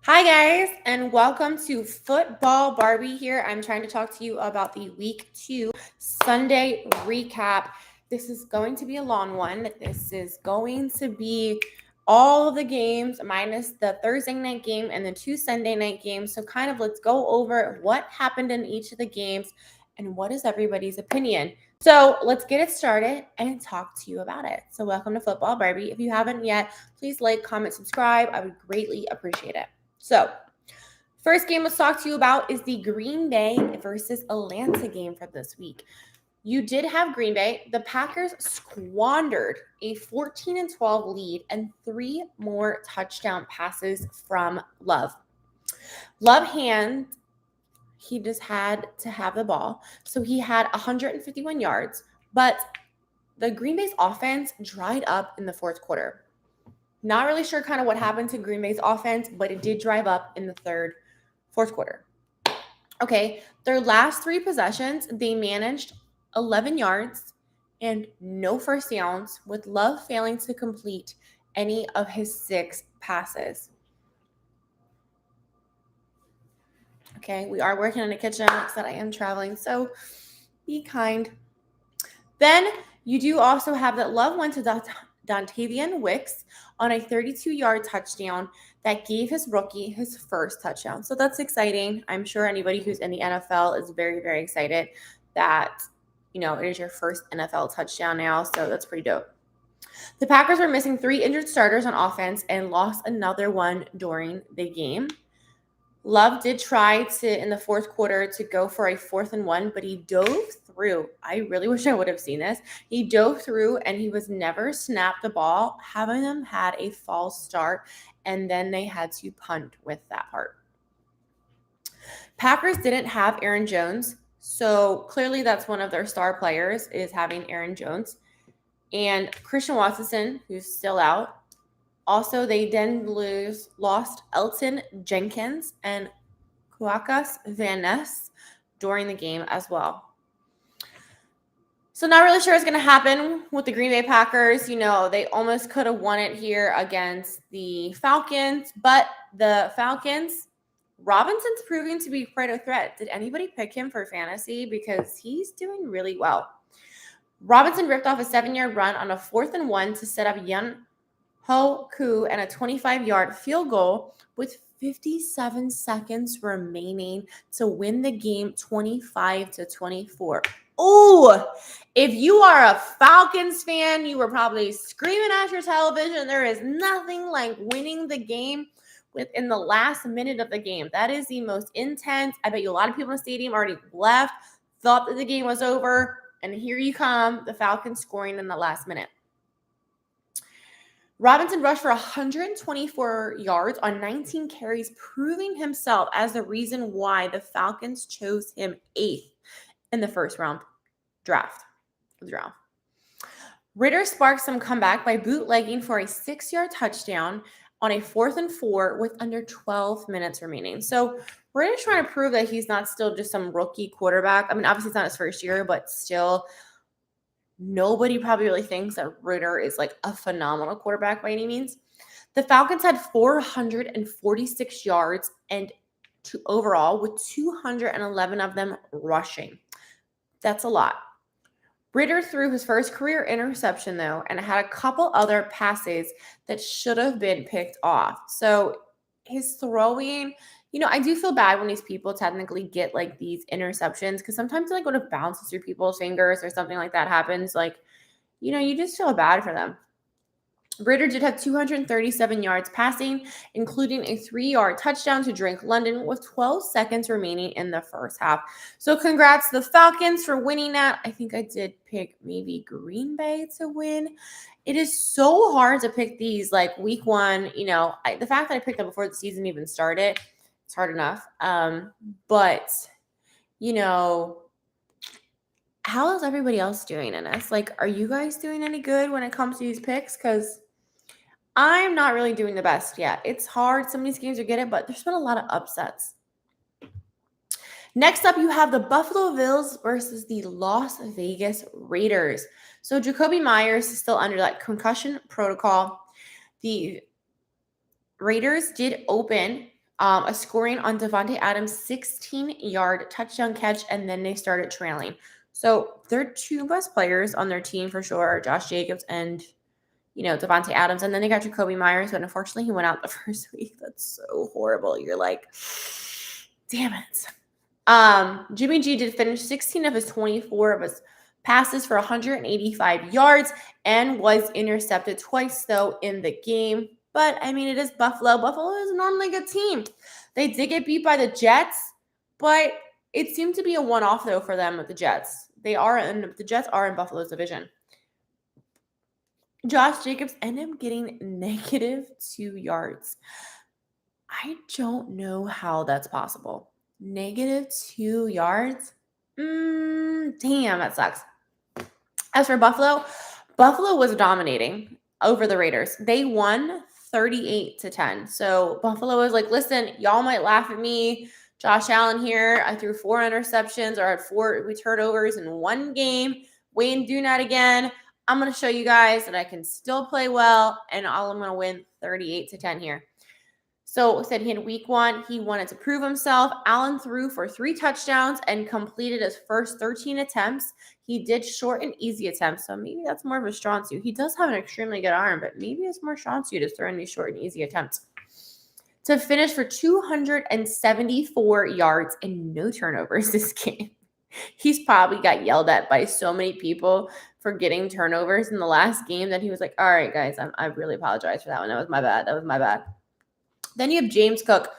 Hi, guys, and welcome to Football Barbie here. I'm trying to talk to you about the week 2 Sunday recap. This is going to be a long one. This is going to be all of the games minus the Thursday night game and the 2 Sunday night games. So, kind of let's go over what happened in each of the games and what is everybody's opinion. So, let's get it started and talk to you about it. So, welcome to Football Barbie. If you haven't yet, please like, comment, subscribe. I would greatly appreciate it. So, first game let's talk to you about is the Green Bay versus Atlanta game for this week. You did have Green Bay. The Packers squandered a 14-12 lead and 3 more touchdown passes from Love. He just had to have the ball. So he had 151 yards, but the Green Bay's offense dried up in the fourth quarter. Not really sure kind of what happened to Green Bay's offense, but it did drive up in the fourth quarter. Okay, their last 3 possessions, they managed 11 yards and no first downs, with Love failing to complete any of his 6 passes. Okay, we are working in the kitchen, like I said, I am traveling, so be kind. Then you do also have that Love went to Dontavian Wicks on a 32-yard touchdown that gave his rookie his first touchdown. So that's exciting. I'm sure anybody who's in the NFL is very, very excited that, it is your first NFL touchdown now. So that's pretty dope. The Packers were missing 3 injured starters on offense and lost another one during the game. Love did try to, in the fourth quarter, to go for a 4th and 1, but he dove through. I really wish I would have seen this. He dove through and he was never snapped the ball, having them had a false start, and then they had to punt with that part. Packers didn't have Aaron Jones, so clearly that's one of their star players is having Aaron Jones. And Christian Watson, who's still out. Also, they then lost Elton Jenkins and Kuakas Van Ness during the game as well. So not really sure what's going to happen with the Green Bay Packers. They almost could have won it here against the Falcons, but the Falcons, Robinson's proving to be quite a threat. Did anybody pick him for fantasy? Because he's doing really well. Robinson ripped off a 7-yard run on a 4th and 1 to set up Yun Ho Koo and a 25-yard field goal with 57 seconds remaining to win the game 25-24. Oh, if you are a Falcons fan, you were probably screaming at your television. There is nothing like winning the game within the last minute of the game. That is the most intense. I bet you a lot of people in the stadium already left, thought that the game was over, and here you come, the Falcons scoring in the last minute. Robinson rushed for 124 yards on 19 carries, proving himself as the reason why the Falcons chose him 8th in the first round draft. Ritter sparked some comeback by bootlegging for a 6-yard touchdown on a 4th and 4 with under 12 minutes remaining. So Ritter's trying to prove that he's not still just some rookie quarterback. I mean, obviously it's not his first year, but still – nobody probably really thinks that Ritter is like a phenomenal quarterback by any means. The Falcons had 446 yards and overall with 211 of them rushing. That's a lot. Ritter threw his first career interception, though, and had a couple other passes that should have been picked off. So his throwing – I do feel bad when these people technically get like these interceptions because sometimes like when it bounces through people's fingers or something like that happens, like, you just feel bad for them. Ritter did have 237 yards passing, including a 3-yard touchdown to Drake London with 12 seconds remaining in the first half. So congrats to the Falcons for winning that. I think I did pick maybe Green Bay to win. It is so hard to pick these like week 1. The fact that I picked them before the season even started, it's hard enough. But, how is everybody else doing in this? Like, are you guys doing any good when it comes to these picks? Because I'm not really doing the best yet. It's hard. Some of these games you get it, but there's been a lot of upsets. Next up, you have the Buffalo Bills versus the Las Vegas Raiders. So Jacoby Myers is still under that concussion protocol. The Raiders did open a scoring on Devontae Adams' 16-yard touchdown catch, and then they started trailing. So their two best players on their team for sure are Josh Jacobs and Devontae Adams. And then they got Jacoby Myers, but unfortunately he went out the first week. That's so horrible. You're like, damn it. Jimmy G did finish 16 of his 24 of his passes for 185 yards and was intercepted twice, though, in the game. But, I mean, it is Buffalo. Buffalo is normally a good team. They did get beat by the Jets, but it seemed to be a one-off, though, for them with the Jets. The Jets are in Buffalo's division. Josh Jacobs ended up getting -2 yards. I don't know how that's possible. -2 yards? Damn, that sucks. As for Buffalo, Buffalo was dominating over the Raiders. They won 38-10. So Buffalo was like, listen, y'all might laugh at me. Josh Allen here. I threw 4 interceptions or had 4 turnovers in one game. Wayne, do that again. I'm going to show you guys that I can still play well, and I'm going to win 38-10 here. So said he had week 1. He wanted to prove himself. Allen threw for 3 touchdowns and completed his first 13 attempts. He did short and easy attempts, so maybe that's more of a strong suit. He does have an extremely good arm, but maybe it's more strong suit is throwing these short and easy attempts. To finish for 274 yards and no turnovers this game. He's probably got yelled at by so many people for getting turnovers in the last game that he was like, all right, guys, I really apologize for that one. That was my bad. Then you have James Cook.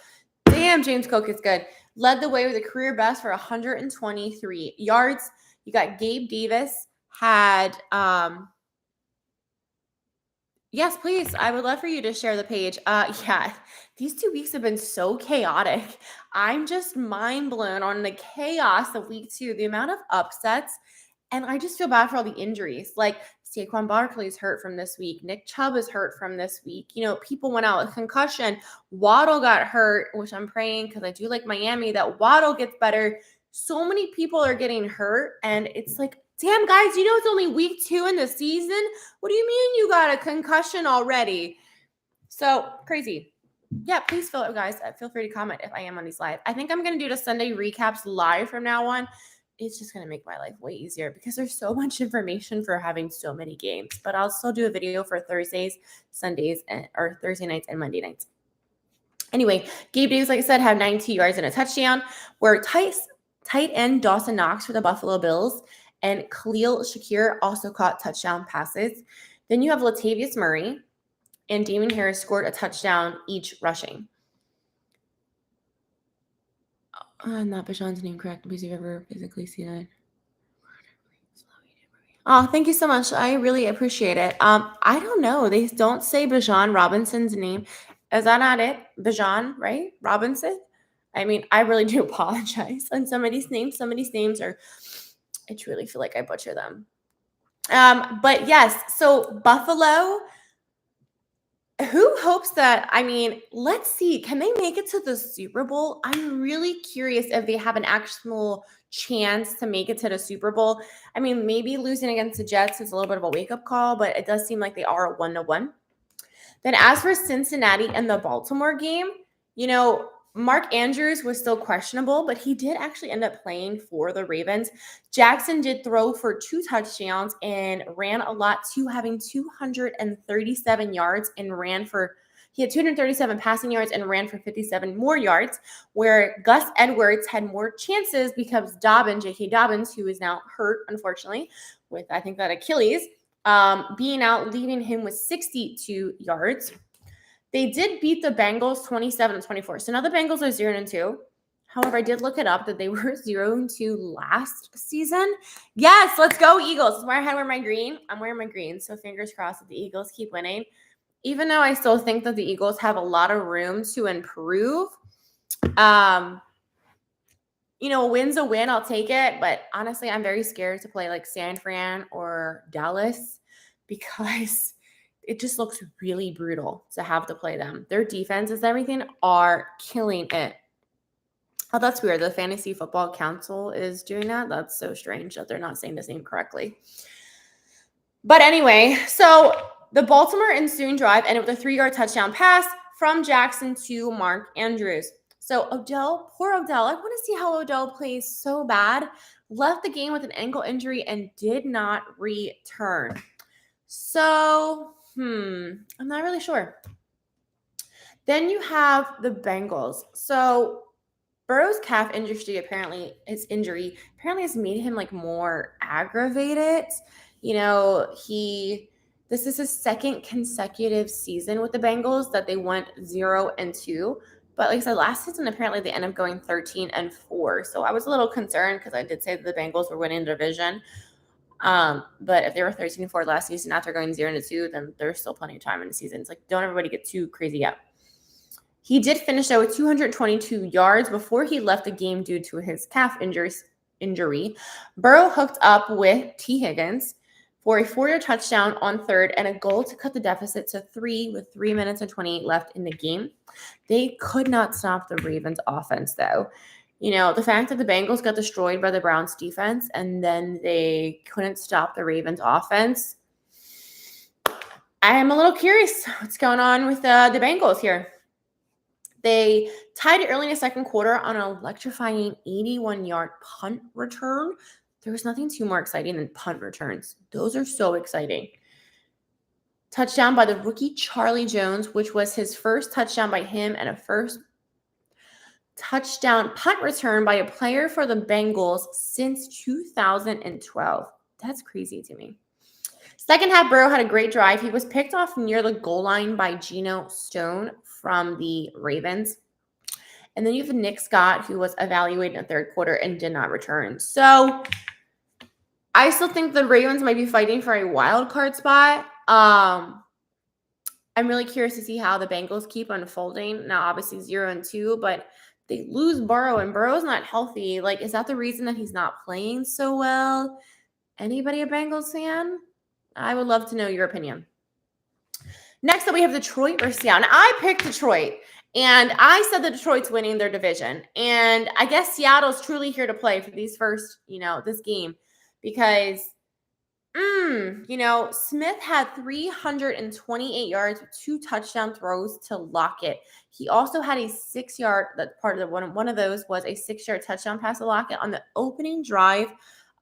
Damn, James Cook is good. Led the way with a career best for 123 yards. You got Gabe Davis had yes, please. I would love for you to share the page. Yeah, these 2 weeks have been so chaotic. I'm just mind blown on the chaos of week 2, the amount of upsets. And I just feel bad for all the injuries. Like Saquon Barkley's hurt from this week. Nick Chubb is hurt from this week. People went out with concussion. Waddle got hurt, which I'm praying because I do like Miami that Waddle gets better. So many people are getting hurt. And it's like, damn, guys, it's only week 2 in the season? What do you mean you got a concussion already? So crazy. Yeah, please feel free to comment if I am on these live. I think I'm going to do the Sunday recaps live from now on. It's just going to make my life way easier because there's so much information for having so many games. But I'll still do a video for Thursdays, Sundays, or Thursday nights and Monday nights. Anyway, Gabe Davis, like I said, had 92 yards and a touchdown, where tight end Dawson Knox for the Buffalo Bills and Khalil Shakir also caught touchdown passes. Then you have Latavius Murray and Damon Harris scored a touchdown each rushing. Not Bijan's name correct because you've ever physically seen it. Oh, thank you so much. I really appreciate it. I don't know. They don't say Bijan Robinson's name. Is that not it? Bijan, right? Robinson? I mean, I really do apologize on some of these names. Some of these names I truly feel like I butcher them. But yes, so Buffalo, who hopes that, let's see, can they make it to the Super Bowl? I'm really curious if they have an actual chance to make it to the Super Bowl. Maybe losing against the Jets is a little bit of a wake-up call, but it does seem like they are a 1-1. Then as for Cincinnati and the Baltimore game, Mark Andrews was still questionable, but he did actually end up playing for the Ravens. Jackson did throw for 2 touchdowns and ran a lot too, having 237 yards and he had 237 passing yards and ran for 57 more yards, where Gus Edwards had more chances because J.K. Dobbins, who is now hurt, unfortunately, with, I think, that Achilles, being out, leaving him with 62 yards. They did beat the Bengals 27-24. So now the Bengals are 0-2. However, I did look it up that they were 0-2 last season. Yes, let's go Eagles. This is where I wear my green. I'm wearing my green. So fingers crossed that the Eagles keep winning. Even though I still think that the Eagles have a lot of room to improve. A win's a win. I'll take it. But honestly, I'm very scared to play like San Fran or Dallas because it just looks really brutal to have to play them. Their defenses, everything are killing it. Oh, that's weird. The Fantasy Football Council is doing that. That's so strange that they're not saying the name correctly. But anyway, so the Baltimore ensuing drive ended with a 3-yard touchdown pass from Jackson to Mark Andrews. So Odell, poor Odell. I want to see how Odell plays so bad. Left the game with an ankle injury and did not return. So, I'm not really sure. Then you have the Bengals. So Burrow's calf injury apparently has made him like more aggravated. This is his second consecutive season with the Bengals that they went 0-2. But like I said, last season apparently they ended up going 13-4. So I was a little concerned because I did say that the Bengals were winning the division. But if they were 13-4 last season after going 0-2, then there's still plenty of time in the season. It's like, don't everybody get too crazy up. He did finish out with 222 yards before he left the game due to his calf injury. Burrow hooked up with T. Higgins for a 4-yard touchdown on third and a goal to cut the deficit to 3 with 3 minutes and 28 left in the game. They could not stop the Ravens offense, though. The fact that the Bengals got destroyed by the Browns defense and then they couldn't stop the Ravens offense. I am a little curious what's going on with the Bengals here. They tied it early in the second quarter on an electrifying 81-yard punt return. There's nothing too more exciting than punt returns. Those are so exciting. Touchdown by the rookie Charlie Jones, which was his first touchdown by him and a first touchdown punt return by a player for the Bengals since 2012. That's crazy to me. Second half, Burrow had a great drive. He was picked off near the goal line by Geno Stone from the Ravens. And then you have Nick Scott, who was evaluated in the third quarter and did not return. So I still think the Ravens might be fighting for a wild card spot. I'm really curious to see how the Bengals keep unfolding. Now, obviously 0-2, but they lose Burrow, and Burrow's not healthy. Like, is that the reason that he's not playing so well? Anybody a Bengals fan? I would love to know your opinion. Next up, we have Detroit versus Seattle. Now, I picked Detroit, and I said that Detroit's winning their division. And I guess Seattle's truly here to play for these first, this game because, Smith had 328 yards with 2 touchdown throws to Lockett. He also had a 6-yard, that part of one of those was a 6-yard touchdown pass to Lockett on the opening drive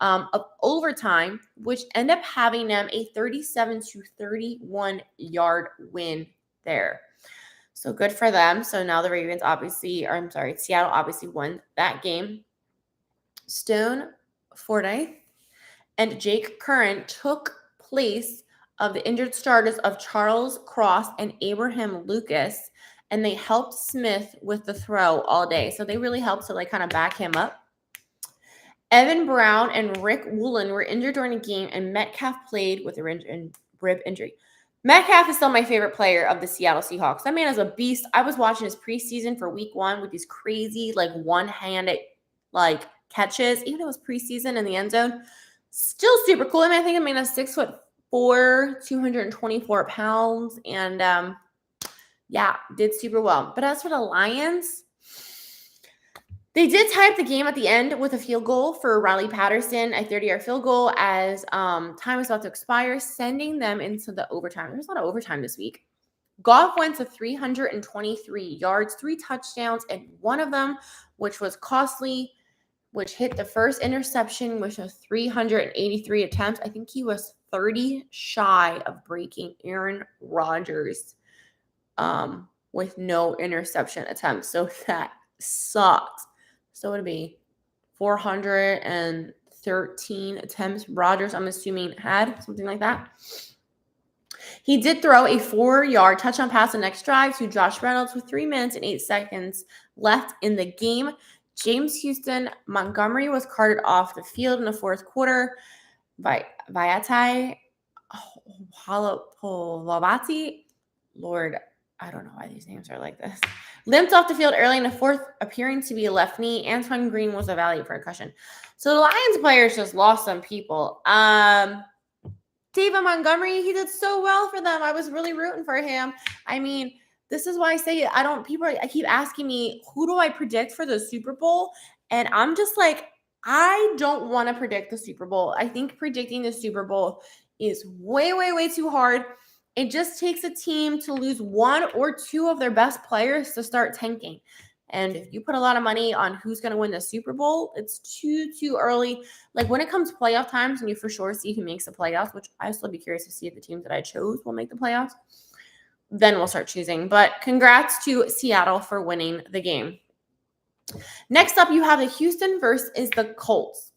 of overtime, which ended up having them a 37-31 yard win there. So good for them. So now the Seattle obviously won that game. Stone Fordyce and Jake Curran took place of the injured starters of Charles Cross and Abraham Lucas, and they helped Smith with the throw all day. So they really helped to kind of back him up. Evan Brown and Rick Woolen were injured during the game, and Metcalf played with a rib injury. Metcalf is still my favorite player of the Seattle Seahawks. That man is a beast. I was watching his preseason for week 1 with these crazy, one-handed, catches. Even though it was preseason in the end zone. Still super cool. I think I'm 6'4", 224 pounds, and did super well. But as for the Lions, they did tie up the game at the end with a field goal for Riley Patterson, a 30-yard field goal as time was about to expire, sending them into the overtime. There's a lot of overtime this week. Goff went to 323 yards, 3 touchdowns, and one of them, which was costly, which hit the first interception, which was 383 attempts. I think he was 30 shy of breaking Aaron Rodgers with no interception attempts. So that sucks. So it would be 413 attempts Rodgers, I'm assuming, had something like that. He did throw a 4-yard touchdown pass the next drive to Josh Reynolds with 3 minutes and 8 seconds left in the game. James Houston Montgomery was carted off the field in the fourth quarter by Vaitai Halapovati. Lord, I don't know why these names are like this. Limped off the field early in the fourth, appearing to be a left knee. Antoine Green was evaluated for concussion. So the Lions players just lost some people. David Montgomery, he did so well for them. I was really rooting for him. This is why I say it. I keep asking me, who do I predict for the Super Bowl? And I'm just I don't want to predict the Super Bowl. I think predicting the Super Bowl is way, way, way too hard. It just takes a team to lose one or two of their best players to start tanking. And if you put a lot of money on who's going to win the Super Bowl, it's too early. Like when it comes to playoff times and you for sure see who makes the playoffs, which I still be curious to see if the teams that I chose will make the playoffs, then we'll start choosing. But congrats to Seattle for winning the game. Next up, you have the Houston versus the Colts.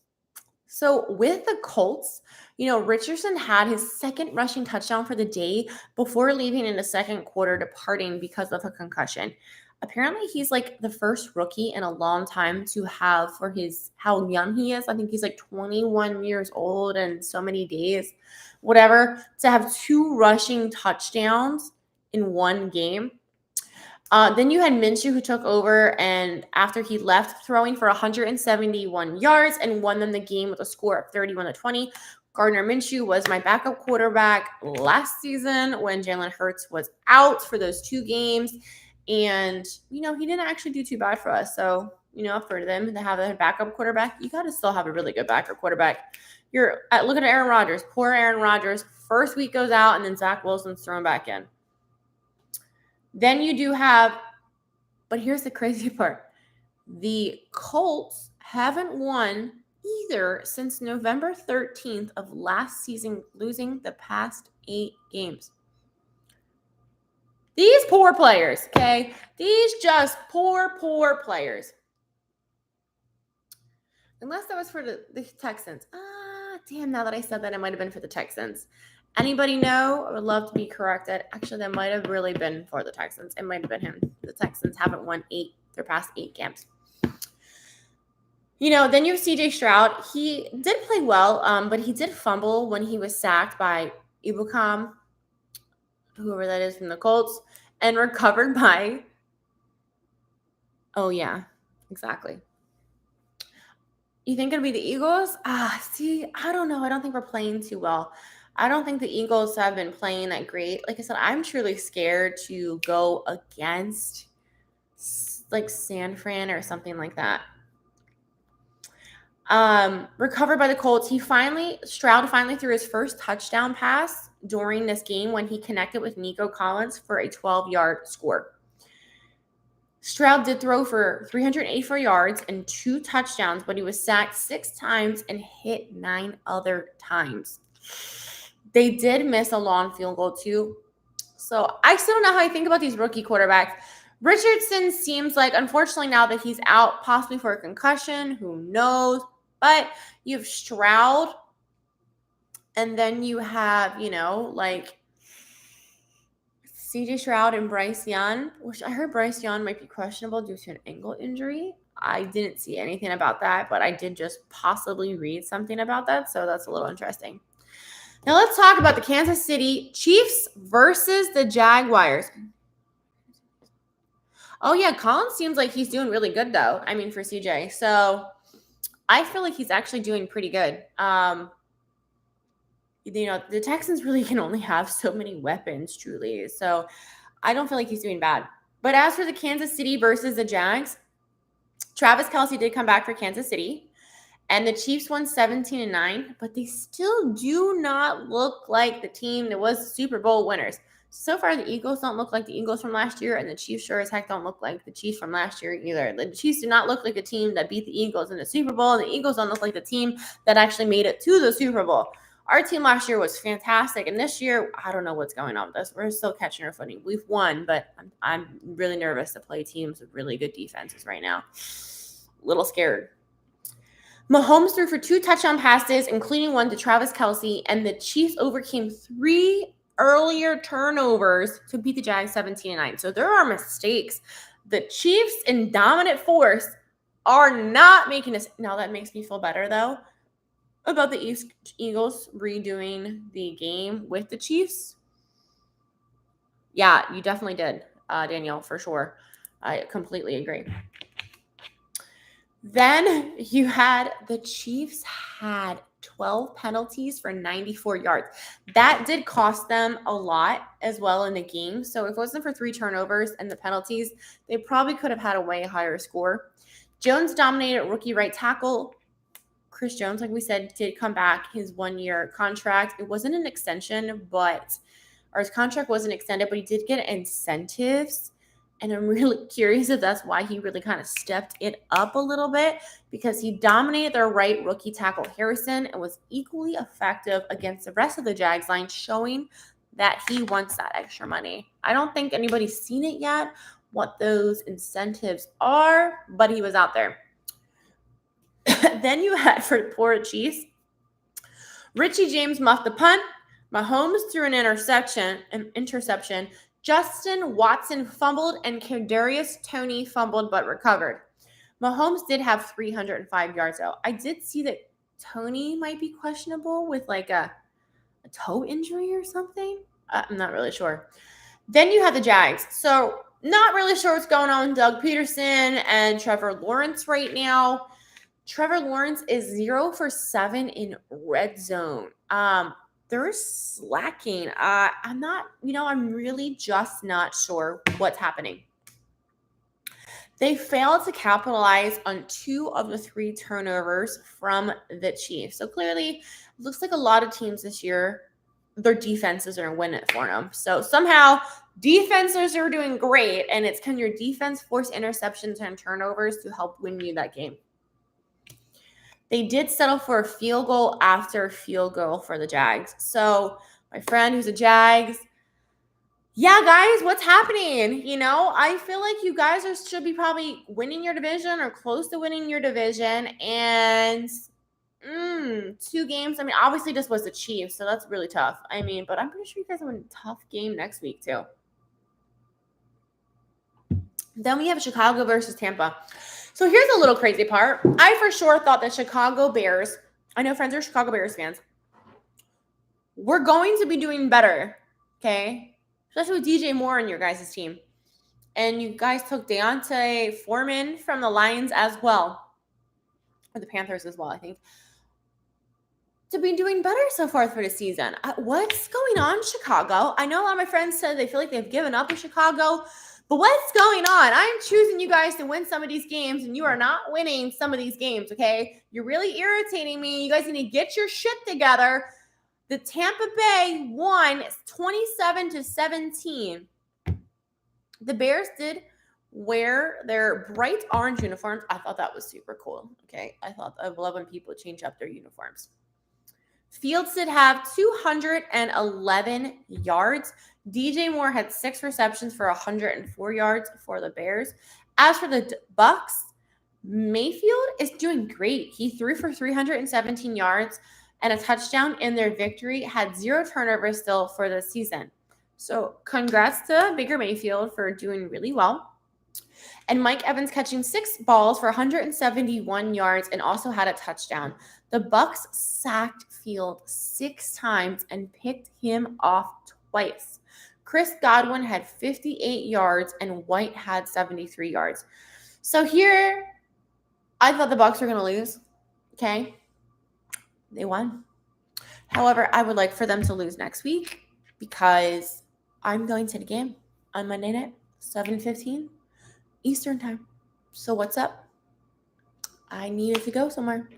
So with the Colts, Richardson had his second rushing touchdown for the day before leaving in the second quarter, departing because of a concussion. Apparently, he's like the first rookie in a long time to have, for how young he is. I think he's like 21 years old and so many days, whatever, to have 2 rushing touchdowns in one game. Then you had Minshew, who took over, and after he left, throwing for 171 yards and won them the game with a score of 31-20. Gardner Minshew was my backup quarterback last season when Jalen Hurts was out for those 2 games. And, he didn't actually do too bad for us. So, for them to have a backup quarterback, you got to still have a really good backup quarterback. Look at Aaron Rodgers. Poor Aaron Rodgers. First week goes out, and then Zach Wilson's thrown back in. Then you do have, but here's the crazy part. The Colts haven't won either since November 13th of last season, losing the past 8 games. These poor players, okay? These just poor players. Unless that was for the Texans. Damn, now that I said that, it might have been for the Texans. Anybody know? I would love to be corrected. Actually, that might have really been for the Texans. It might have been him. The Texans haven't won their past 8 games. Then you have CJ Stroud. He did play well, but he did fumble when he was sacked by Ibukam, whoever that is from the Colts, and recovered by, oh yeah, exactly. You think it'll be the Eagles? I don't know. I don't think we're playing too well. I don't think the Eagles have been playing that great. Like I said, I'm truly scared to go against like San Fran or something like that. Recovered by the Colts. Stroud finally threw his first touchdown pass during this game when he connected with Nico Collins for a 12-yard score. Stroud did throw for 384 yards and 2 touchdowns, but he was sacked 6 times and hit 9 other times. They did miss a long field goal too. So I still don't know how I think about these rookie quarterbacks. Richardson seems like, unfortunately, now that he's out, possibly for a concussion, who knows? But you have Stroud, and then you have, CJ Stroud and Bryce Young, which I heard Bryce Young might be questionable due to an ankle injury. I didn't see anything about that, but I did just possibly read something about that, so that's a little interesting. Now let's talk about the Kansas City Chiefs versus the Jaguars. Oh, yeah, Collins seems like he's doing really good, though. I mean, for CJ. So I feel like he's actually doing pretty good. The Texans really can only have so many weapons, truly. So I don't feel like he's doing bad. But as for the Kansas City versus the Jags, Travis Kelce did come back for Kansas City. And the Chiefs won 17-9, but they still do not look like the team that was Super Bowl winners. So far, the Eagles don't look like the Eagles from last year, and the Chiefs sure as heck don't look like the Chiefs from last year either. The Chiefs do not look like the team that beat the Eagles in the Super Bowl, and the Eagles don't look like the team that actually made it to the Super Bowl. Our team last year was fantastic, and this year, I don't know what's going on with us. We're still catching our footing. We've won, but I'm really nervous to play teams with really good defenses right now. A little scared. Mahomes threw for 2 touchdown passes, including one to Travis Kelce, and the Chiefs overcame 3 earlier turnovers to beat the Jags 17-9. So there are mistakes. The Chiefs in dominant force are not making us. Now that makes me feel better, though, about the Eagles redoing the game with the Chiefs. Yeah, you definitely did, Danielle, for sure. I completely agree. Then you had the Chiefs had 12 penalties for 94 yards. That did cost them a lot as well in the game. So if it wasn't for 3 turnovers and the penalties, they probably could have had a way higher score. Jones dominated rookie right tackle. Chris Jones, like we said, did come back his 1-year contract. It wasn't an extension, but or his contract wasn't extended, but he did get incentives. And I'm really curious if that's why he really kind of stepped it up a little bit, because he dominated their right rookie tackle Harrison and was equally effective against the rest of the Jags line, showing that he wants that extra money. I don't think anybody's seen it yet, what those incentives are, but he was out there. Then you had for poor Chiefs, Richie James muffed the punt. Mahomes threw an interception. Justin Watson fumbled, and Kadarius Toney fumbled but recovered. Mahomes did have 305 yards, though. I did see that Toney might be questionable with like a toe injury or something. I'm not really sure. Then you have the Jags. So not really sure what's going on with Doug Peterson and Trevor Lawrence right now. Trevor Lawrence is 0 for 7 in red zone. They're slacking. I'm really just not sure what's happening. They failed to capitalize on 2 of the 3 turnovers from the Chiefs. So clearly, it looks like a lot of teams this year, their defenses are winning it for them. So somehow, defenses are doing great, and it's can your defense force interceptions and turnovers to help win you that game. They did settle for a field goal after field goal for the Jags. So my friend who's a Jags, yeah, guys, what's happening? I feel like you guys should be probably winning your division or close to winning your division. And 2 games. I mean, obviously this was the Chiefs, so that's really tough. But I'm pretty sure you guys have a tough game next week too. Then we have Chicago versus Tampa. So here's a little crazy part. I for sure thought that Chicago Bears, I know friends are Chicago Bears fans, we're going to be doing better, okay? Especially with DJ Moore on your guys' team. And you guys took Deontay Foreman from the Lions as well, or the Panthers as well, I think, to be doing better so far for the season. What's going on in Chicago? I know a lot of my friends said they feel like they've given up in Chicago. But what's going on? I'm choosing you guys to win some of these games, and you are not winning some of these games, okay? You're really irritating me. You guys need to get your shit together. The Tampa Bay won 27-17. The Bears did wear their bright orange uniforms. I thought that was super cool, okay? I love when people change up their uniforms. Fields did have 211 yards. DJ Moore had 6 receptions for 104 yards for the Bears. As for the Bucks, Mayfield is doing great. He threw for 317 yards and a touchdown in their victory, had 0 turnovers still for the season. So congrats to Baker Mayfield for doing really well. And Mike Evans catching 6 balls for 171 yards and also had a touchdown. The Bucks sacked Field 6 times and picked him off twice. Chris Godwin had 58 yards and White had 73 yards. So here, I thought the Bucks were going to lose. Okay. They won. However, I would like for them to lose next week because I'm going to the game on Monday night, 7:15 Eastern time. So what's up? I needed to go somewhere.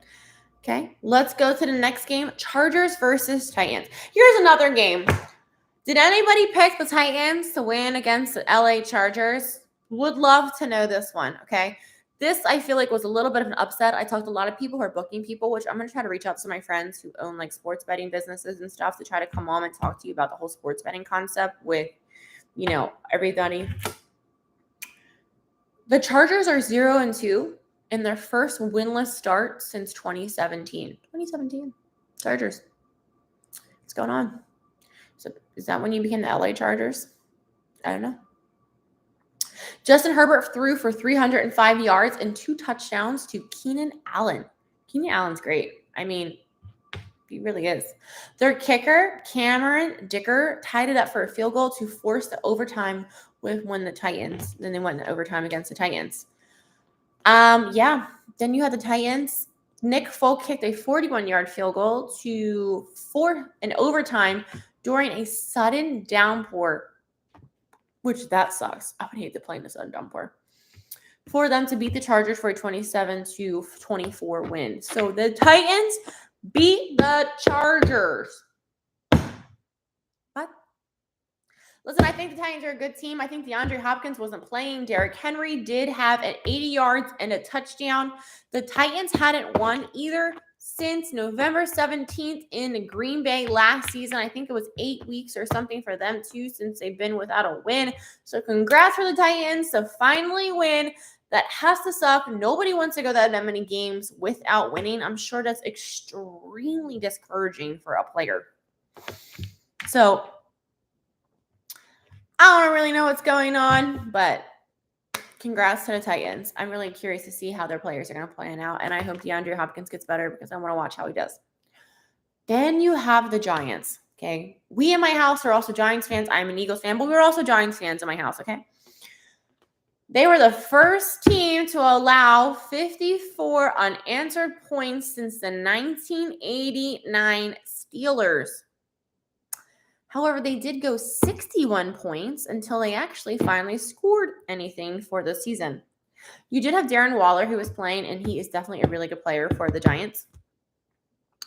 Okay. Let's go to the next game. Chargers versus Titans. Here's another game. Did anybody pick the Titans to win against the LA Chargers? Would love to know this one, okay? This, I feel like, was a little bit of an upset. I talked to a lot of people who are booking people, which I'm going to try to reach out to my friends who own, like, sports betting businesses and stuff to try to come on and talk to you about the whole sports betting concept with, everybody. The Chargers are 0-2 in their first winless start since 2017. 2017. Chargers. What's going on? So is that when you became the LA Chargers? I don't know. Justin Herbert threw for 305 yards and 2 touchdowns to Keenan Allen. Keenan Allen's great. He really is. Their kicker, Cameron Dicker, tied it up for a field goal to force the overtime when the Titans. Then they went to overtime against the Titans. Then you had the Titans. Nick Folk kicked a 41-yard field goal for an overtime during a sudden downpour, which that sucks. I would hate to play in a sudden downpour. For them to beat the Chargers for a 27-24 win. So the Titans beat the Chargers. What? Listen, I think the Titans are a good team. I think DeAndre Hopkins wasn't playing. Derrick Henry did have an 80 yards and a touchdown. The Titans hadn't won either since November 17th in Green Bay last season. I think it was 8 weeks or something for them too, since they've been without a win. So congrats for the Titans to finally win. That has to suck. Nobody wants to go that many games without winning. I'm sure that's extremely discouraging for a player. So I don't really know what's going on, but congrats to the Titans. I'm really curious to see how their players are going to plan out, and I hope DeAndre Hopkins gets better because I want to watch how he does. Then you have the Giants, okay? We in my house are also Giants fans. I'm an Eagles fan, but we're also Giants fans in my house, okay? They were the first team to allow 54 unanswered points since the 1989 Steelers. However, they did go 61 points until they actually finally scored anything for the season. You did have Darren Waller who was playing, and he is definitely a really good player for the Giants.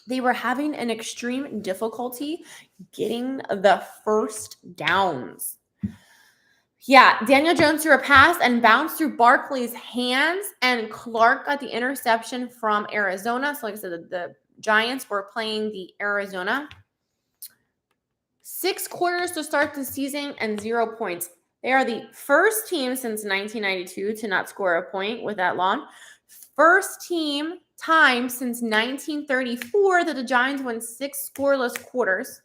They were having an extreme difficulty getting the first downs. Yeah, Daniel Jones threw a pass and bounced through Barkley's hands, and Clark got the interception from Arizona. So like I said, the Giants were playing the Arizona. 6 quarters to start the season and 0 points. They are the first team since 1992 to not score a point with that long. First team time since 1934 that the Giants won 6 scoreless quarters.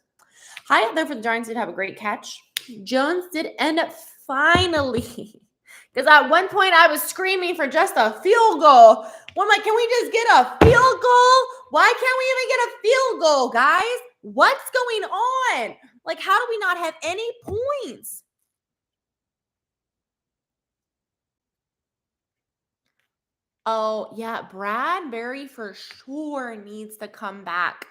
High up there for the Giants did have a great catch. Jones did end up finally, because at one point I was screaming for just a field goal. I'm like, can we just get a field goal? Why can't we even get a field goal, guys? What's going on? Like, how do we not have any points? Oh, yeah, Bradbury for sure needs to come back.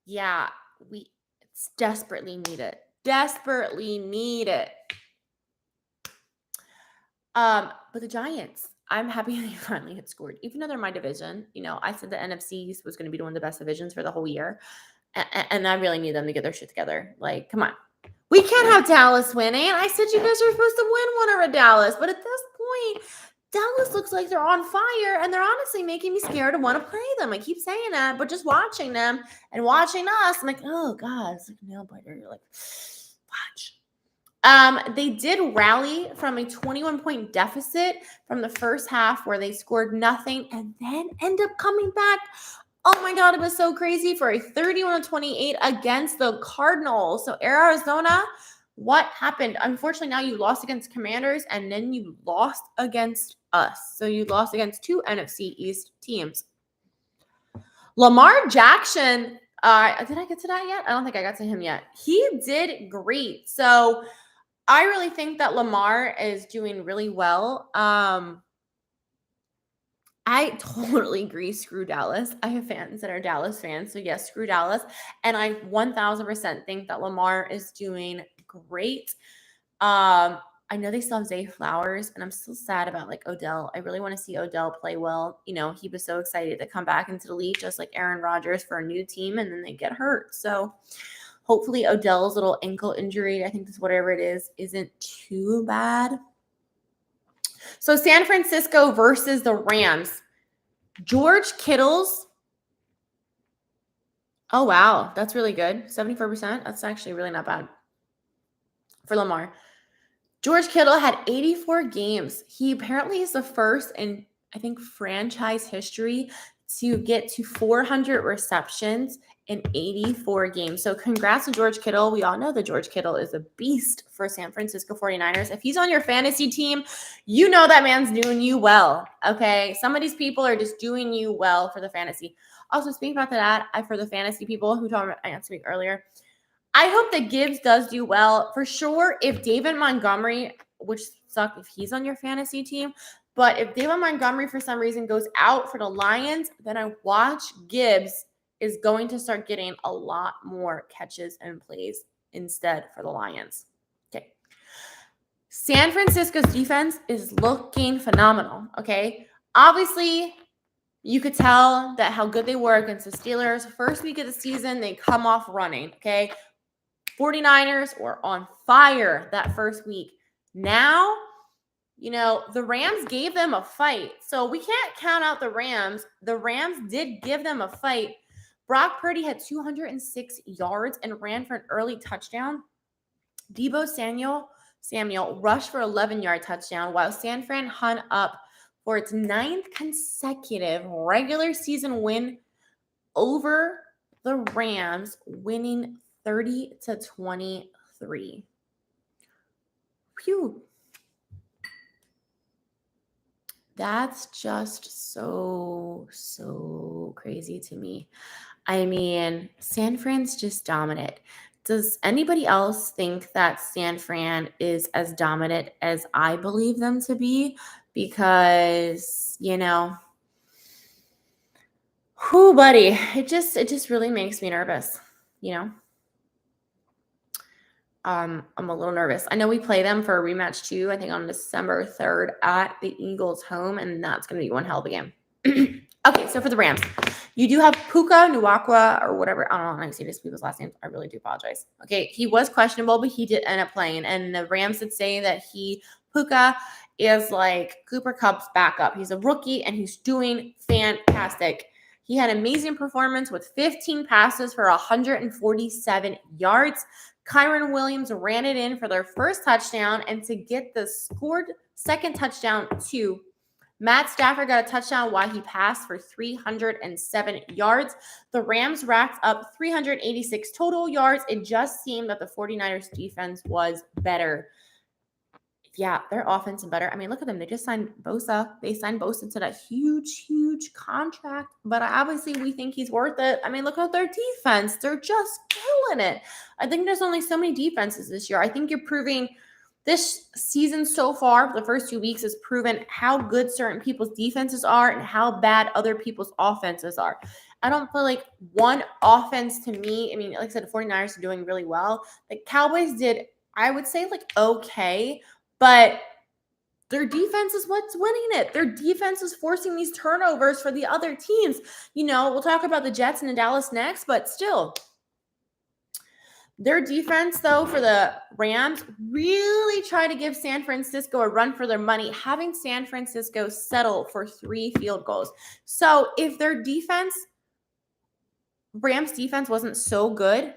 Yeah, it's desperately need it. Desperately need it. But the Giants, I'm happy they finally had scored. Even though they're my division, I said the NFC was going to be one of the best divisions for the whole year. And I really need them to get their shit together. Like, come on. We can't have Dallas winning. I said you guys are supposed to win one over Dallas. But at this point, Dallas looks like they're on fire. And they're honestly making me scared to want to play them. I keep saying that. But just watching them and watching us, I'm like, oh, God. It's like a nail biter. You're like, watch. They did rally from a 21-point deficit from the first half where they scored nothing and then end up coming back. Oh my God, it was so crazy for a 31-28 against the Cardinals. So Arizona, what happened? Unfortunately, now you lost against Commanders and then you lost against us. So you lost against 2 NFC East teams. Lamar Jackson, did I get to that yet? I don't think I got to him yet. He did great. So I really think that Lamar is doing really well. I totally agree. Screw Dallas. I have fans that are Dallas fans. So yes, screw Dallas. And I 1000% think that Lamar is doing great. I know they still have Zay Flowers, and I'm still sad about like Odell. I really want to see Odell play well. He was so excited to come back into the league, just like Aaron Rodgers, for a new team, and then they get hurt. So hopefully Odell's little ankle injury, I think that's whatever it is, isn't too bad. So San Francisco versus the Rams. George Kittle's. Oh, wow. That's really good. 74%. That's actually really not bad for Lamar. George Kittle had 84 games. He apparently is the first in, I think, franchise history to get to 400 receptions in 84 games. So congrats to George Kittle. We all know that George Kittle is a beast for San Francisco 49ers. If he's on your fantasy team, you know that man's doing you well, okay? Some of these people are just doing you well for the fantasy. Also, speaking about that, for the fantasy people who told me I had to speak earlier, I hope that Gibbs does do well. For sure, if David Montgomery, which sucks if he's on your fantasy team, but if David Montgomery for some reason goes out for the Lions, then I watch Gibbs is going to start getting a lot more catches and plays instead for the Lions. Okay. San Francisco's defense is looking phenomenal, okay? Obviously, you could tell that how good they were against the Steelers. First week of the season, they come off running, okay? 49ers were on fire that first week. Now, the Rams gave them a fight. So we can't count out the Rams. The Rams did give them a fight. Brock Purdy had 206 yards and ran for an early touchdown. Deebo Samuel rushed for 11-yard touchdown, while San Fran hung up for its 9th consecutive regular season win over the Rams, winning 30-23. Phew. That's just so crazy to me. I mean, San Fran's just dominant. Does anybody else think that San Fran is as dominant as I believe them to be? Because, whoo, buddy, it just really makes me nervous, I'm a little nervous. I know we play them for a rematch too, I think on December 3rd at the Eagles home, and that's going to be one hell of a game. Okay, so for the Rams, you do have Puka Nacua or whatever. I don't know how to say this people's last name. I really do apologize. Okay, he was questionable, but he did end up playing. And the Rams did say that Puka is like Cooper Kupp's backup. He's a rookie, and he's doing fantastic. He had an amazing performance with 15 passes for 147 yards. Kyron Williams ran it in for their first touchdown, and to get the scored second touchdown too. Matt Stafford got a touchdown while he passed for 307 yards. The Rams racked up 386 total yards. It just seemed that the 49ers defense was better. Yeah, their offense is better. I mean, look at them. They just signed Bosa. They signed Bosa to that huge contract. But obviously, we think he's worth it. I mean, look at their defense. They're just killing it. I think there's only so many defenses this year. I think you're proving this season so far, the first 2 weeks, has proven how good certain people's defenses are and how bad other people's offenses are. I don't feel like one offense to me, I mean, like I said, the 49ers are doing really well. The Cowboys did, I would say, like, okay, but their defense is what's winning it. Their defense is forcing these turnovers for the other teams. We'll talk about the Jets and the Dallas next, but still, their defense, though, for the Rams really tried to give San Francisco a run for their money, having San Francisco settle for 3 field goals. So if their defense, Rams defense, wasn't so good,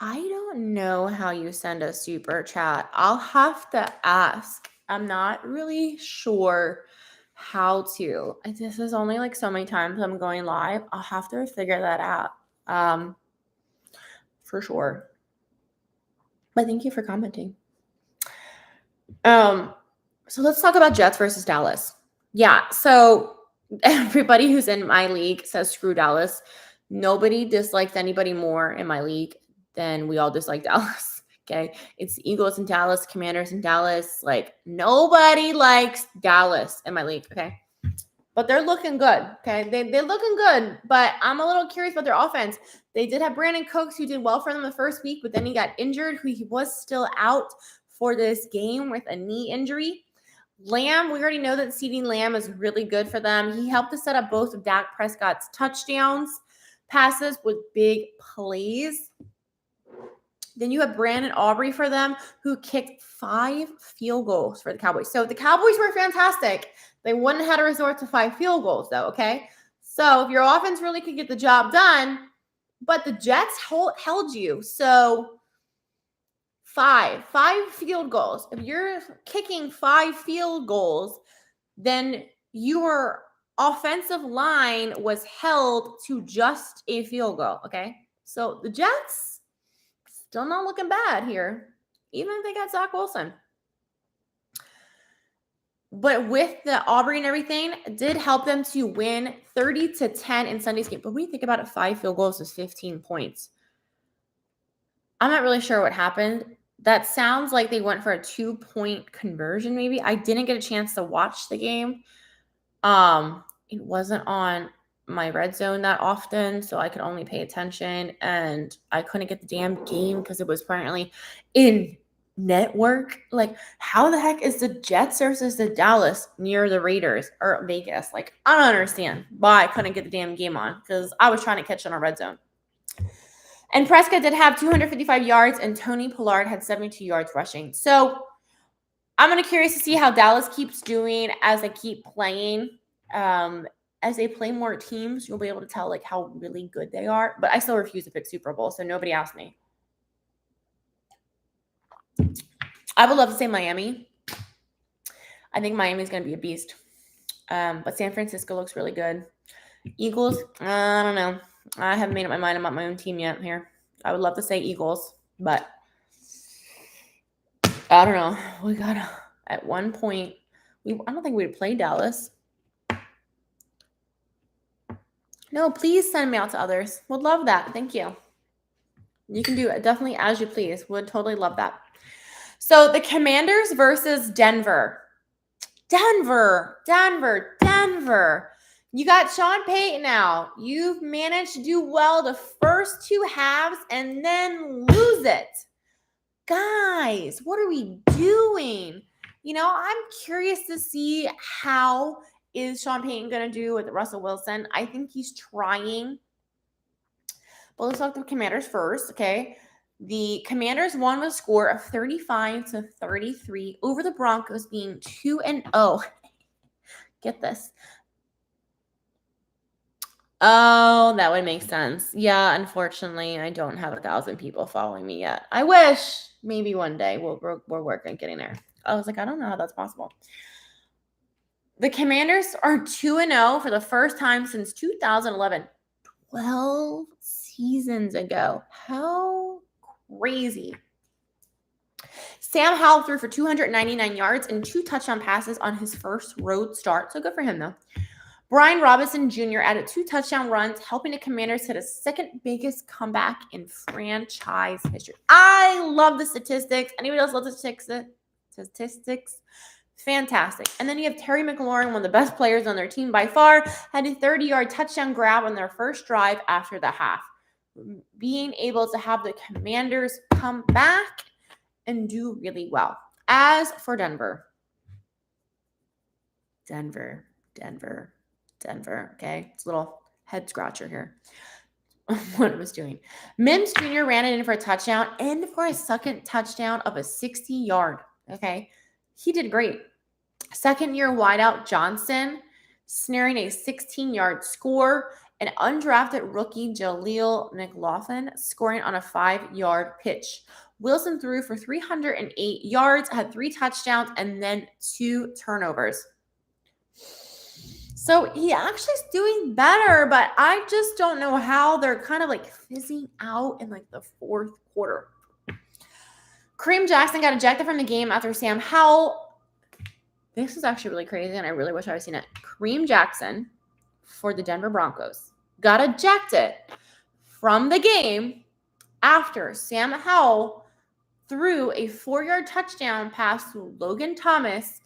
I don't know how you send a super chat. I'll have to ask. I'm not really sure how to. This is only like so many times I'm going live. I'll have to figure that out. For sure. But thank you for commenting. So let's talk about Jets versus Dallas. Yeah, so everybody who's in my league says screw Dallas. Nobody dislikes anybody more in my league than we all dislike Dallas. Okay, it's Eagles and Dallas, Commanders and Dallas. Like, nobody likes Dallas in my league. Okay, but they're looking good. Okay, they're looking good. But I'm a little curious about their offense. They did have Brandon Cooks, who did well for them the first week, but then he got injured. He was still out for this game with a knee injury. Lamb, we already know that CeeDee Lamb is really good for them. He helped to set up both of Dak Prescott's touchdowns, passes with big plays. Then you have Brandon Aubrey for them, who kicked 5 field goals for the Cowboys. So the Cowboys were fantastic. They wouldn't have had to resort to 5 field goals, though, okay? So if your offense really could get the job done, but the Jets held you. So 5 field goals. If you're kicking 5 field goals, then your offensive line was held to just a field goal, okay? So the Jets still not looking bad here, even if they got Zach Wilson. But with the Aubrey and everything, it did help them to win 30-10 in Sunday's game. But when you think about it, 5 field goals is 15 points. I'm not really sure what happened. That sounds like they went for a 2-point conversion, maybe. I didn't get a chance to watch the game. It wasn't on my red zone that often, so I could only pay attention, and I couldn't get the damn game because it was apparently in network. Like, how the heck is the Jets versus the Dallas near the Raiders or Vegas? Like, I don't understand why I couldn't get the damn game on, because I was trying to catch it on red zone. And Prescott did have 255 yards, and Tony Pollard had 72 yards rushing. So I'm going to curious to see how Dallas keeps doing as they keep playing. As they play more teams, you'll be able to tell like how really good they are. But I still refuse to pick Super Bowl, so nobody asked me. I would love to say Miami. I think Miami's going to be a beast. But San Francisco looks really good. Eagles, I don't know. I haven't made up my mind about my own team yet here. I would love to say Eagles, but I don't know. We got to, at one point, I don't think we'd play Dallas. No, please send me out to others. Would love that. Thank you. You can do it definitely as you please. Would totally love that. So the Commanders versus Denver. Denver. You got Sean Payton now. You've managed to do well the first two halves and then lose it. Guys, what are we doing? You know, I'm curious to see how is Sean Payton going to do with Russell Wilson. I think he's trying. But let's talk about the Commanders first, okay? The Commanders won with a score of 35-33 over the Broncos being 2-0. Get this. Oh, that would make sense. Yeah, unfortunately, I don't have 1,000 people following me yet. I wish maybe one day we're working on getting there. I was like, I don't know how that's possible. The Commanders are 2-0 for the first time since 2011. 12 seasons ago. How crazy. Sam Howell threw for 299 yards and 2 touchdown passes on his first road start. So good for him, though. Brian Robinson Jr. added 2 touchdown runs, helping the Commanders hit a second biggest comeback in franchise history. I love the statistics. Anybody else love the statistics? Fantastic. And then you have Terry McLaurin, one of the best players on their team by far, had a 30-yard touchdown grab on their first drive after the half. Being able to have the Commanders come back and do really well. As for Denver, okay? It's a little head scratcher here. What it was doing. Mims Jr. ran it in for a touchdown and for a second touchdown of a 60-yard, okay? He did great. Second-year wideout Johnson snaring a 16-yard score. An undrafted rookie Jaleel McLaughlin scoring on a 5-yard pitch. Wilson threw for 308 yards, had 3 touchdowns, and then 2 turnovers. So he actually is doing better, but I just don't know how they're kind of like fizzing out in like the fourth quarter. Kareem Jackson got ejected from the game after Sam Howell. This is actually really crazy, and I really wish I had seen it. Kareem Jackson for the Denver Broncos got ejected from the game after Sam Howell threw a 4-yard touchdown pass to Logan Thomas,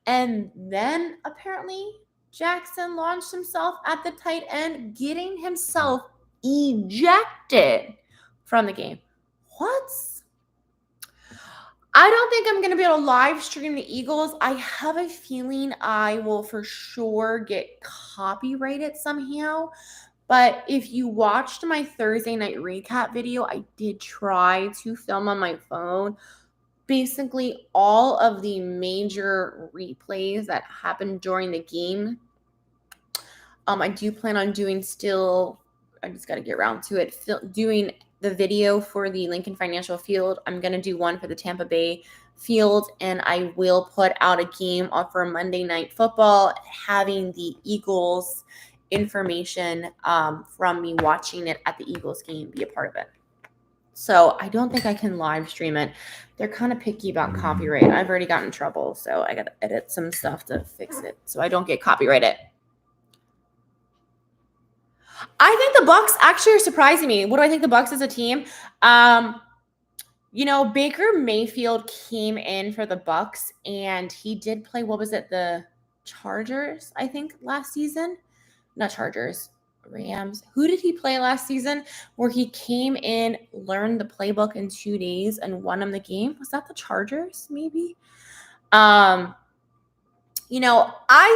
and then apparently Jackson launched himself at the tight end, getting himself ejected from the game. What? I don't think I'm going to be able to live stream the Eagles. I have a feeling I will for sure get copyrighted somehow. But if you watched my Thursday night recap video, I did try to film on my phone basically all of the major replays that happened during the game. I do plan on doing still, I just got to get around to it, doing the video for the Lincoln Financial Field. I'm going to do one for the Tampa Bay Field, and I will put out a game for Monday Night Football, having the Eagles information from me watching it at the Eagles game be a part of it. So I don't think I can live stream it. They're kind of picky about copyright. I've already gotten in trouble, so I got to edit some stuff to fix it so I don't get copyrighted. I think the Bucs actually are surprising me. What do I think the Bucs as a team? Baker Mayfield came in for the Bucs, and he did play, the Chargers, I think, last season? Not Chargers, Rams. Who did he play last season where he came in, learned the playbook in 2 days, and won him the game? Was that the Chargers, maybe? I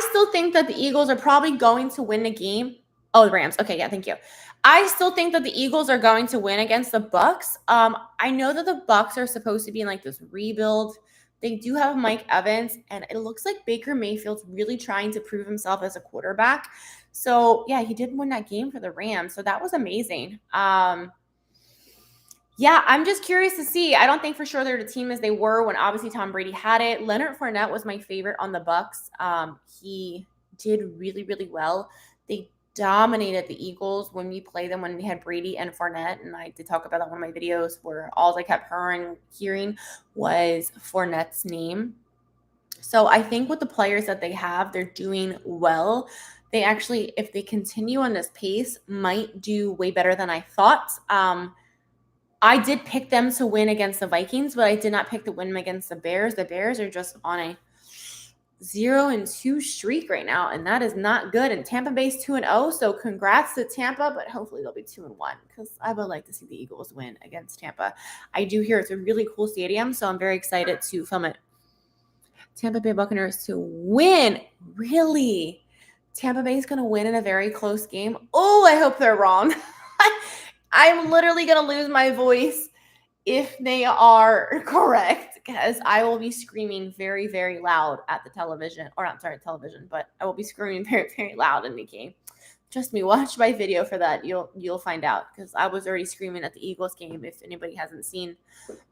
still think that the Eagles are probably going to win the game. Oh, the Rams. Okay, yeah, thank you. I still think that the Eagles are going to win against the Bucks. I know that the Bucks are supposed to be in like this rebuild. They do have Mike Evans, and it looks like Baker Mayfield's really trying to prove himself as a quarterback. So yeah, he did win that game for the Rams. So that was amazing. Yeah, I'm just curious to see. I don't think for sure they're the team as they were when obviously Tom Brady had it. Leonard Fournette was my favorite on the Bucks. He did really, really well. They dominated the Eagles when we played them when we had Brady and Fournette, and I did talk about that in one of my videos where all I kept hearing was Fournette's name. So I think with the players that they have, they're doing well. They actually, if they continue on this pace, might do way better than I thought. I did pick them to win against the Vikings, but I did not pick to win against the Bears. The Bears are just on a 0-2 streak right now, and that is not good. And Tampa Bay's 2-0, so congrats to Tampa, but hopefully they'll be 2-1 because I would like to see the Eagles win against Tampa. I do hear it's a really cool stadium, so I'm very excited to film it. Tampa Bay Buccaneers to win. Really? Tampa Bay is going to win in a very close game. Oh, I hope they're wrong. I'm literally going to lose my voice if they are correct, because I will be screaming very, very loud at the television. Or I'm sorry, television, but I will be screaming very, very loud in the game. Trust me, watch my video for that. You'll find out, because I was already screaming at the Eagles game if anybody hasn't seen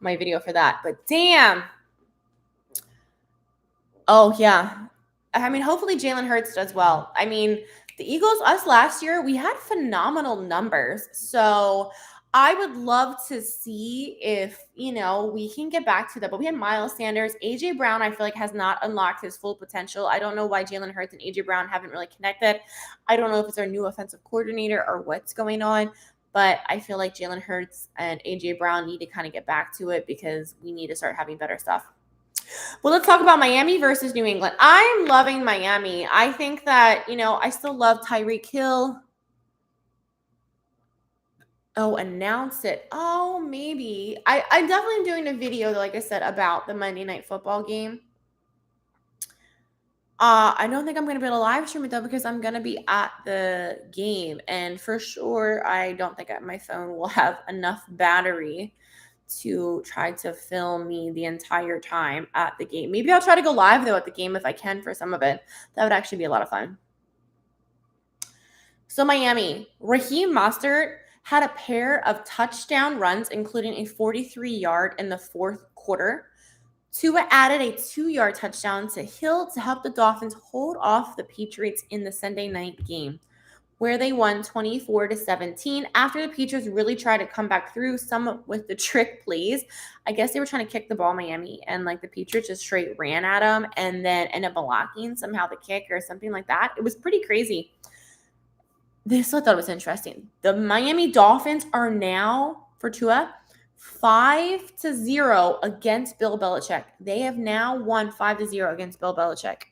my video for that. But damn. Oh, yeah. I mean, hopefully Jalen Hurts does well. I mean, the Eagles, us last year, we had phenomenal numbers. So I would love to see if, we can get back to that. But we had Miles Sanders. A.J. Brown, I feel like, has not unlocked his full potential. I don't know why Jalen Hurts and A.J. Brown haven't really connected. I don't know if it's our new offensive coordinator or what's going on. But I feel like Jalen Hurts and A.J. Brown need to kind of get back to it because we need to start having better stuff. Well, let's talk about Miami versus New England. I'm loving Miami. I think that, I still love Tyreek Hill. Oh, announce it. Oh, maybe. I'm definitely doing a video, like I said, about the Monday Night Football game. I don't think I'm going to be able to live stream it, though, because I'm going to be at the game. And for sure, I don't think my phone will have enough battery to try to film me the entire time at the game. Maybe I'll try to go live, though, at the game if I can for some of it. That would actually be a lot of fun. So Miami, Raheem Mostert had a pair of touchdown runs, including a 43-yard in the fourth quarter. Tua added a 2-yard touchdown to Hill to help the Dolphins hold off the Patriots in the Sunday night game, where they won 24-17 after the Patriots really tried to come back through some with the trick plays. I guess they were trying to kick the ball, Miami, and the Patriots just straight ran at them and then ended up blocking somehow the kick or something like that. It was pretty crazy. This I thought was interesting. The Miami Dolphins are now, for Tua, 5-0 against Bill Belichick. They have now won 5-0 against Bill Belichick.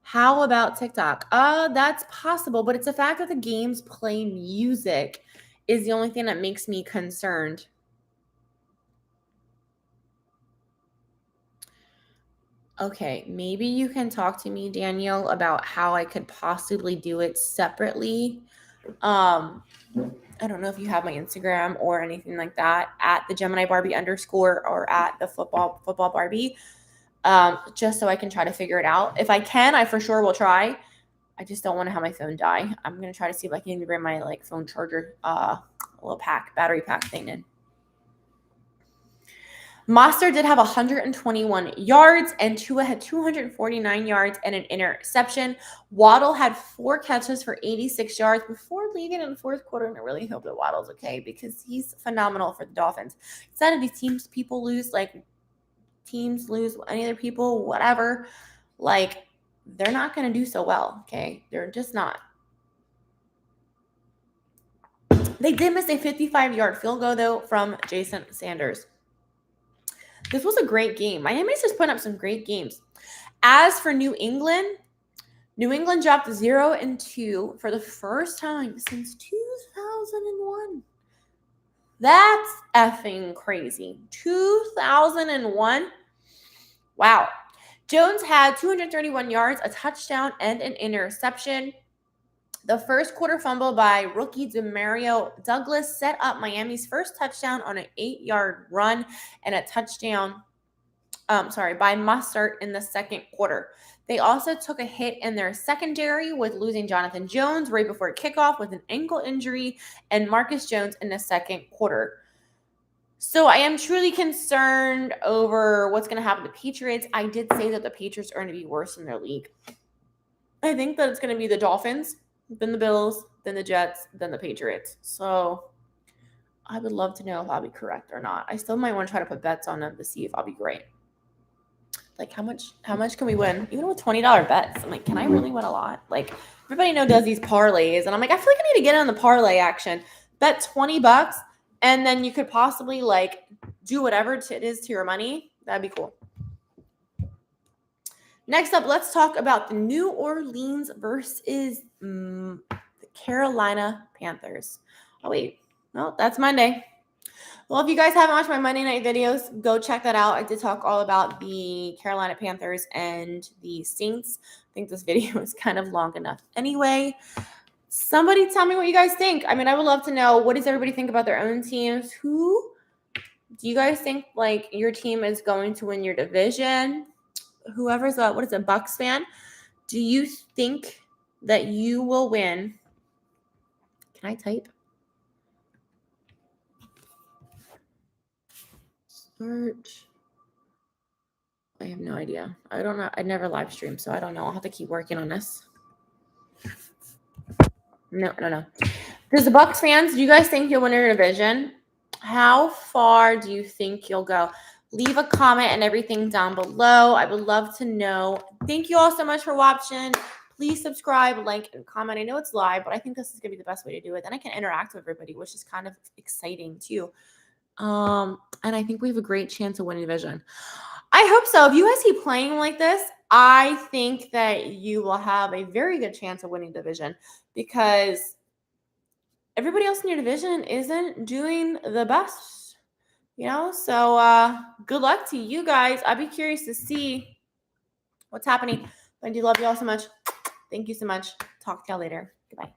How about TikTok? That's possible, but it's the fact that the games play music is the only thing that makes me concerned. Okay, maybe you can talk to me, Daniel, about how I could possibly do it separately. I don't know if you have my Instagram or anything like that, at the Gemini Barbie _ or at the Football Barbie. Just so I can try to figure it out. If I can, I for sure will try. I just don't want to have my phone die. I'm going to try to see if I can even bring my phone charger, little battery pack thing in. Mostert did have 121 yards, and Tua had 249 yards and an interception. Waddle had 4 catches for 86 yards before leaving in the fourth quarter, and I really hope that Waddle's okay because he's phenomenal for the Dolphins. Instead of these teams lose, any other people, whatever, they're not going to do so well, okay? They're just not. They did miss a 55-yard field goal, though, from Jason Sanders. This was a great game. Miami's just putting up some great games. As for New England dropped 0-2 for the first time since 2001. That's effing crazy. 2001. Wow. Jones had 231 yards, a touchdown, and an interception. The first quarter fumble by rookie Demario Douglas set up Miami's first touchdown on an 8-yard run and a touchdown by Mustard in the second quarter. They also took a hit in their secondary with losing Jonathan Jones right before kickoff with an ankle injury and Marcus Jones in the second quarter. So I am truly concerned over what's going to happen to the Patriots. I did say that the Patriots are going to be worse in their league. I think that it's going to be the Dolphins, then the Bills, then the Jets, then the Patriots. So I would love to know if I'll be correct or not. I still might want to try to put bets on them to see if I'll be great. Like how much can we win? Even with $20 bets. I'm like, can I really win a lot? Like everybody does these parlays, and I'm like, I feel like I need to get on the parlay action. Bet $20, and then you could possibly like do whatever it is to your money. That'd be cool. Next up, let's talk about the New Orleans versus the Carolina Panthers. Oh wait, no, that's Monday. Well, if you guys haven't watched my Monday night videos, go check that out. I did talk all about the Carolina Panthers and the Saints. I think this video is kind of long enough anyway. Somebody tell me what you guys think. I mean, I would love to know, what does everybody think about their own teams? Who do you guys think like your team is going to win your division? Whoever's a Bucks fan, do you think that you will win? Can I type? Search. I have no idea. I don't know. I never live stream, so I don't know. I'll have to keep working on this. No. Does the Bucks fans, do you guys think you'll win your division? How far do you think you'll go? Leave a comment and everything down below. I would love to know. Thank you all so much for watching. Please subscribe, like, and comment. I know it's live, but I think this is going to be the best way to do it. Then I can interact with everybody, which is kind of exciting too. And I think we have a great chance of winning division. I hope so. If you guys keep playing like this, I think that you will have a very good chance of winning division because everybody else in your division isn't doing the best, So good luck to you guys. I'd be curious to see what's happening. I do love you all so much. Thank you so much. Talk to y'all later. Goodbye.